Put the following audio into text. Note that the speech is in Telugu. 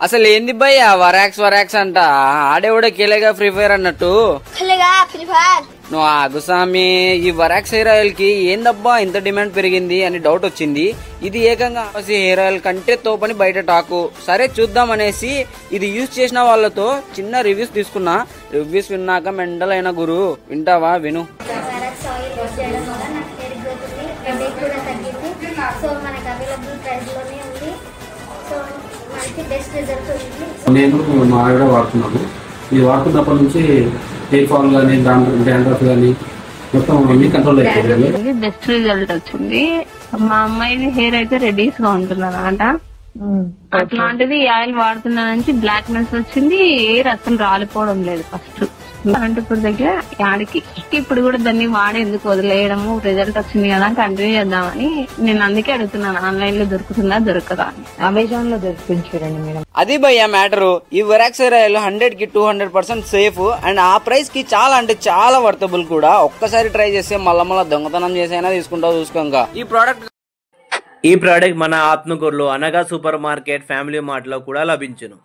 అసలు ఏంది భయ్య వరాక్స్ అంట ఆడేవాడే కేలేగా ఫ్రీ ఫైర్ అన్నట్టు నువ్వు ఆగుసామి ఈ వరాక్స్ హెయిర్ ఆయిల్ కి ఏందబ్బా ఇంత డిమాండ్ పెరిగింది అని డౌట్ వచ్చింది. ఇది ఏకంగా హెయిర్ ఆయిల్ కంటే తోపని బయట టాకు. సరే చూద్దాం అనేసి ఇది యూజ్ చేసిన వాళ్ళతో చిన్న రివ్యూస్ తీసుకున్నా. రివ్యూస్ విన్నాక మెంటల్ అయిన గురు వింటావా విను. నేను మా ఆవిడ వాడుతున్నాను. ఇది వాడుతున్నప్పటి నుంచి హెయిర్ ఫాల్ కానీ డాండ్రఫ్ కానీ మొత్తం అన్ని కంట్రోల్ అయిపోయింది. బెస్ట్ రిజల్ట్ వచ్చింది. మా అమ్మాయిది హెయిర్ అయితే రెడీస్ గా ఉంటుంది అన్నమాట. అట్లాంటిది ఆయిల్ వాడుతున్నా నుంచి బ్లాక్నెస్ వచ్చింది. హెయిర్ అసలు రాలిపోవడం లేదు. ఫస్ట్ అనంతపూర్ దగ్గర యాడికి ఇప్పుడు కూడా దాన్ని వాడి ఎందుకు వదిలేయడము, రిజల్ట్ వచ్చింది కదా కంటిన్యూ చేద్దామని నేను అందుకే అడుగుతున్నాను. ఆన్లైన్ లో దొరుకుతుందా దొరకదా అని. అమెజాన్ లో దొరికించారండి మేడం. అది భయ్య మ్యాటరు. ఈ వరాక్స్ హెయిర్ ఆయిల్ 100 కి 200% సేఫ్ అండ్ ఆ ప్రైస్ కి చాలా అంటే చాలా వర్తబుల్ కూడా. ఒక్కసారి ట్రై చేస్తే మళ్ళా దొంగతనం చేసైనా తీసుకుంటావు చూసుకోంగా. ఈ ప్రోడక్ట్ మన ఆత్మకూరులో అనగా సూపర్ మార్కెట్ ఫ్యామిలీ మార్ట్ లో కూడా లభించును.